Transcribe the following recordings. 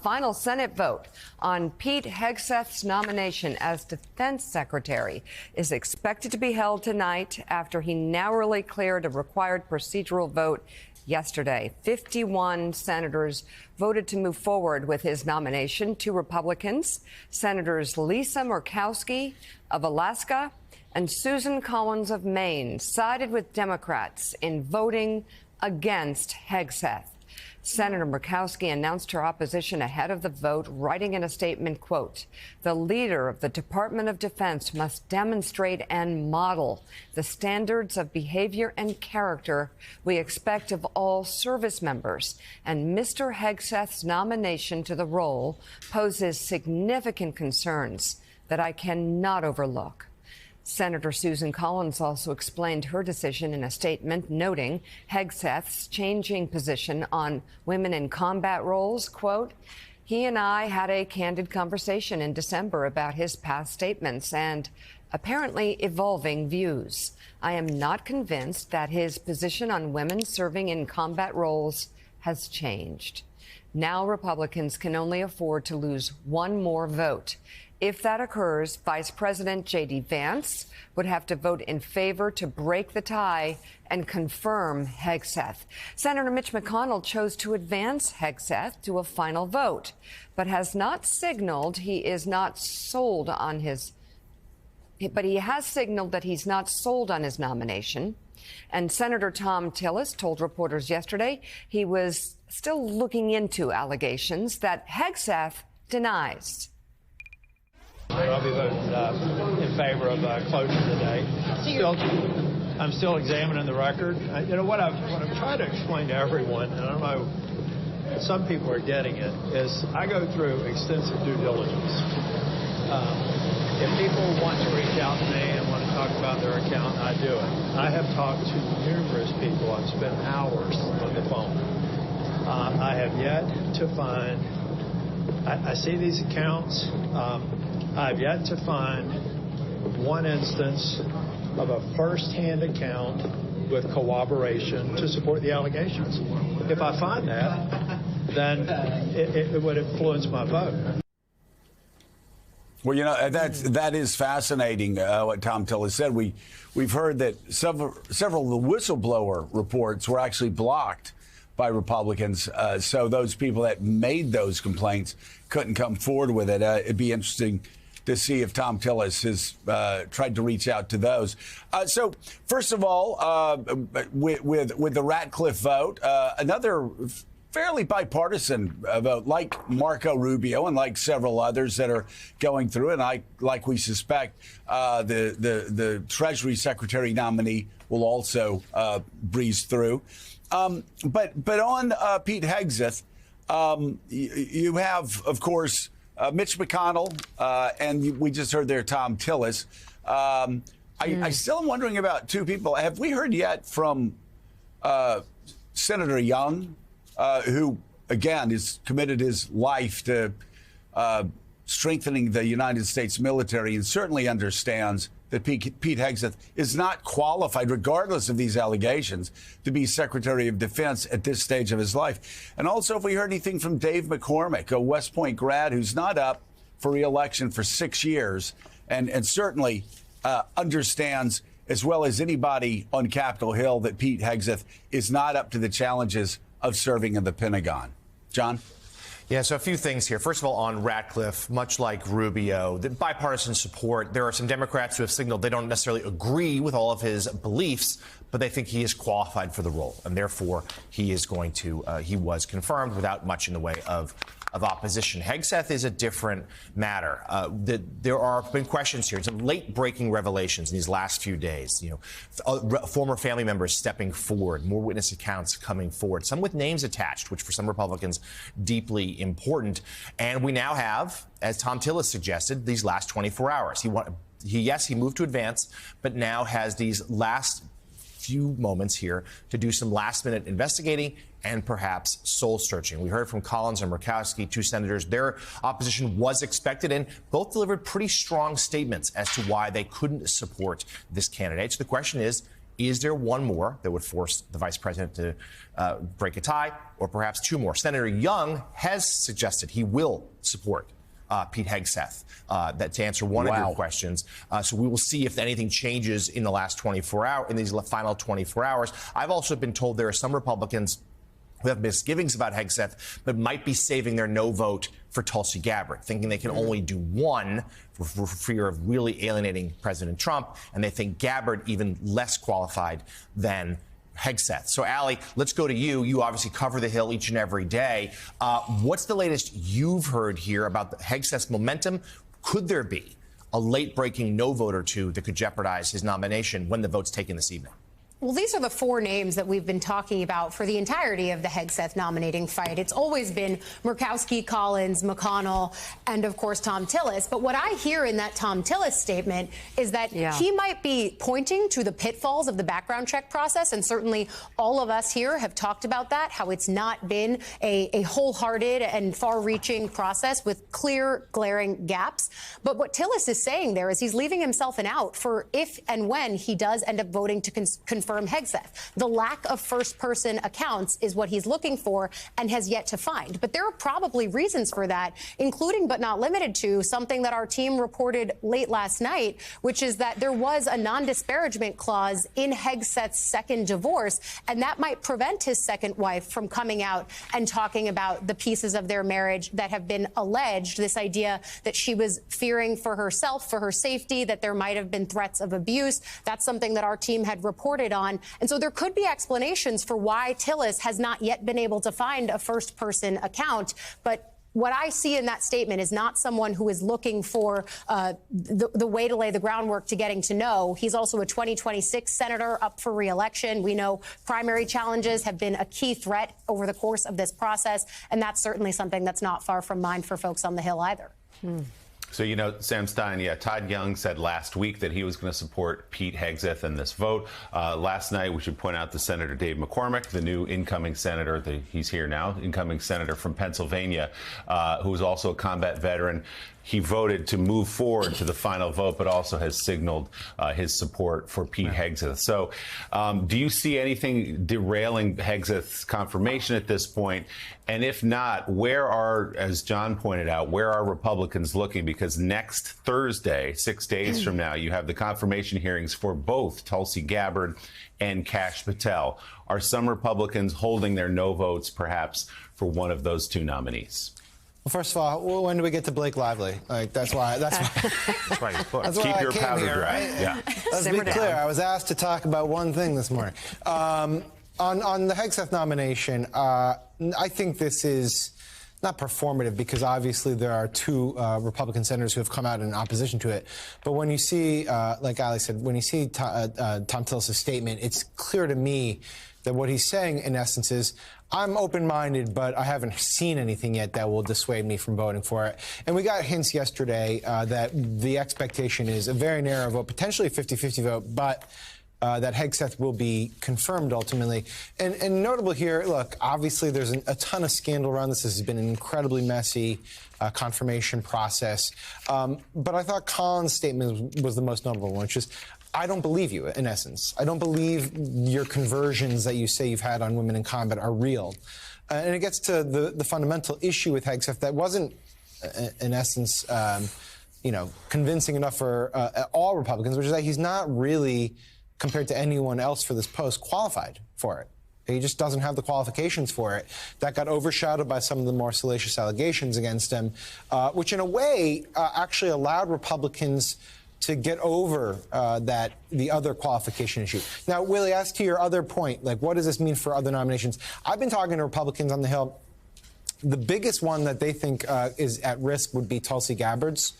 final Senate vote on Pete Hegseth's nomination as Defense Secretary is expected to be held tonight after he narrowly cleared a required procedural vote yesterday. 51 senators voted to move forward with his nomination. 2 Republicans, Senators Lisa Murkowski of Alaska and Susan Collins of Maine, sided with Democrats in voting against Hegseth. Senator Murkowski announced her opposition ahead of the vote, writing in a statement, quote, "The leader of the Department of Defense must demonstrate and model the standards of behavior and character we expect of all service members, and Mr. Hegseth's nomination to the role poses significant concerns that I cannot overlook." Senator Susan Collins also explained her decision in a statement, noting Hegseth's changing position on women in combat roles. Quote, "He and I had a candid conversation in December about his past statements and apparently evolving views. I am not convinced that his position on women serving in combat roles has changed." Now Republicans can only afford to lose one more vote. If that occurs, Vice President J.D. Vance would have to vote in favor to break the tie and confirm Hegseth. Senator Mitch McConnell chose to advance Hegseth to a final vote, but has not signaled he is not sold on his. But he has signaled that he's not sold on his nomination. And Senator Thom Tillis told reporters yesterday he was still looking into allegations that Hegseth denies. I'll be voting in favor of closure today. I'm still examining the record. What I'm trying to explain to everyone, and I don't know, some people are getting it, is I go through extensive due diligence. If people want to reach out to me and want to talk about their account, I do it. I have talked to numerous people. I've spent hours on the phone. I have yet to find, I see these accounts. I've yet to find one instance of a first-hand account with corroboration to support the allegations. If I find that, then it would influence my vote. Well, that is fascinating, what Thom Tillis said. We've heard that several of the whistleblower reports were actually blocked by Republicans, so those people that made those complaints couldn't come forward with it. It'd be interesting to see if Thom Tillis has tried to reach out to those. So, first of all, with the Ratcliffe vote, another fairly bipartisan vote, like Marco Rubio and like several others that are going through, and like we suspect, the Treasury Secretary nominee will also breeze through. But on Pete Hegseth, you have, of course, Mitch McConnell, and we just heard there Thom Tillis. I still am wondering about 2 people. Have we heard yet from Senator Young, who, again, has committed his life to strengthening the United States military and certainly understands that Pete Hegseth is not qualified, regardless of these allegations, to be Secretary of Defense at this stage of his life? And also, if we heard anything from Dave McCormick, a West Point grad who's not up for re-election for 6 years and certainly understands as well as anybody on Capitol Hill that Pete Hegseth is not up to the challenges of serving in the Pentagon. John? Yeah, so a few things here. First of all, on Ratcliffe, much like Rubio, the bipartisan support, there are some Democrats who have signaled they don't necessarily agree with all of his beliefs, but they think he is qualified for the role, and therefore he is going to, he was confirmed without much in the way of opposition. Hegseth is a different matter. There are been questions here, some late-breaking revelations in these last few days. Former family members stepping forward, more witness accounts coming forward, some with names attached, which for some Republicans deeply important. And we now have, as Thom Tillis suggested, these last 24 hours. He moved to advance, but now has these last few moments here to do some last-minute investigating and perhaps soul-searching. We heard from Collins and Murkowski, 2 senators. Their opposition was expected, and both delivered pretty strong statements as to why they couldn't support this candidate. So the question is Is there one more that would force the vice president to break a tie, or perhaps two more? Senator Young has suggested he will support Pete Hegseth, that to answer one of your questions. So we will see if anything changes in the last 24 hours, in these final 24 hours. I've also been told there are some Republicans who have misgivings about Hegseth, but might be saving their no vote for Tulsi Gabbard, thinking they can only do one for fear of really alienating President Trump. And they think Gabbard even less qualified than Hegseth. So, Allie, let's go to you. You obviously cover the Hill each and every day. What's the latest you've heard here about the Hegseth's momentum? Could there be a late-breaking no vote or two that could jeopardize his nomination when the vote's taken this evening? Well, these are the four names that we've been talking about for the entirety of the Hegseth nominating fight. It's always been Murkowski, Collins, McConnell, and, of course, Thom Tillis. But what I hear in that Thom Tillis statement is that he might be pointing to the pitfalls of the background check process. And certainly all of us here have talked about that, how it's not been a wholehearted and far-reaching process with clear, glaring gaps. But what Tillis is saying there is he's leaving himself an out for if and when he does end up voting to confirm Hegseth. The lack of first-person accounts is what he's looking for and has yet to find. But there are probably reasons for that, including but not limited to something that our team reported late last night, which is that there was a non-disparagement clause in Hegseth's second divorce, and that might prevent his second wife from coming out and talking about the pieces of their marriage that have been alleged, this idea that she was fearing for herself, for her safety, that there might have been threats of abuse. That's something that our team had reported on. And so there could be explanations for why Tillis has not yet been able to find a first-person account. But what I see in that statement is not someone who is looking for the way to lay the groundwork to getting to know. He's also a 2026 senator up for re-election. We know primary challenges have been a key threat over the course of this process, and that's certainly something that's not far from mind for folks on the Hill either. So, you know, Sam Stein, Todd Young said last week that he was going to support Pete Hegseth in this vote. Last night, we should point out to Senator Dave McCormick, the new incoming senator, he's here now, incoming senator from Pennsylvania, who is also a combat veteran. He voted to move forward to the final vote, but also has signaled his support for Pete Hegseth. So do you see anything derailing Hegseth's confirmation at this point? And if not, where are, as John pointed out, where are Republicans looking? Because next Thursday, 6 days from now, you have the confirmation hearings for both Tulsi Gabbard and Kash Patel. Are some Republicans holding their no votes, perhaps, for one of those two nominees? Well, first of all, when do we get to Blake Lively? Like, that's why. That's why Keep your powder here, dry. Right? Yeah. Let's be clear. I was asked to talk about one thing this morning. On the Hegseth nomination, I think this is not performative because obviously there are two Republican senators who have come out in opposition to it. But when you see, like Ali said, when you see Thom Tillis' statement, it's clear to me that what he's saying, in essence, is I'm open-minded, but I haven't seen anything yet that will dissuade me from voting for it. And we got hints yesterday that the expectation is a very narrow vote, potentially a 50-50 vote, but that Hegseth will be confirmed ultimately. And notable here, look, obviously there's a ton of scandal around this. This has been an incredibly messy confirmation process. But I thought Collins' statement was the most notable one, which is, I don't believe you, in essence. I don't believe your conversions that you say you've had on women in combat are real. And it gets to the fundamental issue with Hegseth that wasn't, in essence, convincing enough for all Republicans, which is that he's not really, compared to anyone else for this post, qualified for it. He just doesn't have the qualifications for it. That got overshadowed by some of the more salacious allegations against him, which in a way actually allowed Republicans to get over the other qualification issue. Now, Willie, as to your other point, like, what does this mean for other nominations? I've been talking to Republicans on the Hill. The biggest one that they think is at risk would be Tulsi Gabbard's.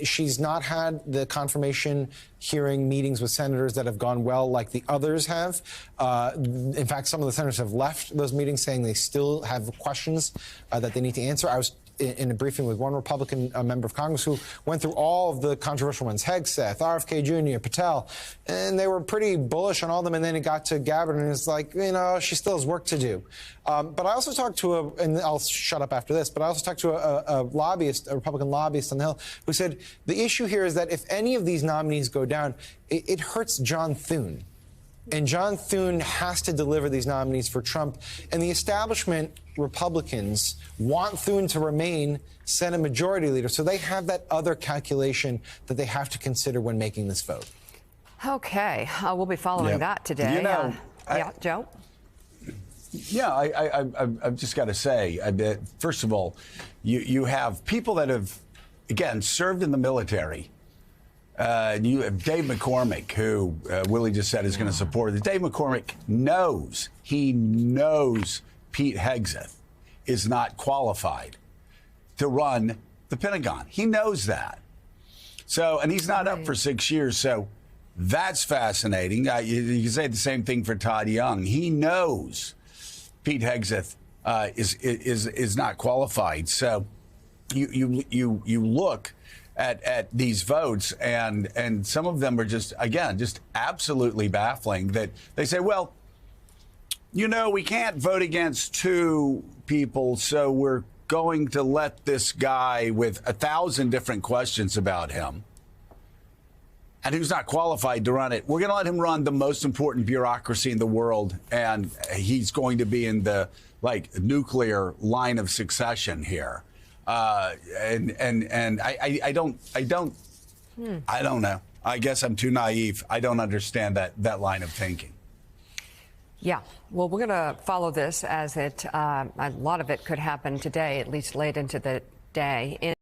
She's not had the confirmation hearing meetings with senators that have gone well like the others have. In fact, some of the senators have left those meetings saying they still have questions that they need to answer. I was in a briefing with one Republican member of Congress who went through all of the controversial ones, Hegseth, RFK Jr., Patel, and they were pretty bullish on all of them. And then it got to Gabbard, and it's like, she still has work to do. But I also talked to and I'll shut up after this, but I also talked to a lobbyist, a Republican lobbyist on the Hill, who said the issue here is that if any of these nominees go down, it hurts John Thune. And John Thune has to deliver these nominees for Trump. And the establishment Republicans want Thune to remain Senate Majority Leader. So they have that other calculation that they have to consider when making this vote. Okay. We'll be following that today. You know, yeah, Joe? Yeah, I've just got to say, first of all, you have people that have, again, served in the military. You have Dave McCormick, who Willie just said is going to support it. Dave McCormick knows Pete Hegseth is not qualified to run the Pentagon. He knows that. So, and he's not up for 6 years. So that's fascinating. You can say the same thing for Todd Young. He knows Pete Hegseth is not qualified. So you look at these votes, and some of them are just absolutely baffling. That they say, well, we can't vote against two people, so we're going to let this guy with 1,000 different questions about him and who's not qualified to run it. We're going to let him run the most important bureaucracy in the world, and he's going to be in the nuclear line of succession here. I don't know. I guess I'm too naive. I don't understand that line of thinking. Yeah. Well, we're going to follow this as a lot of it could happen today, at least late into the day.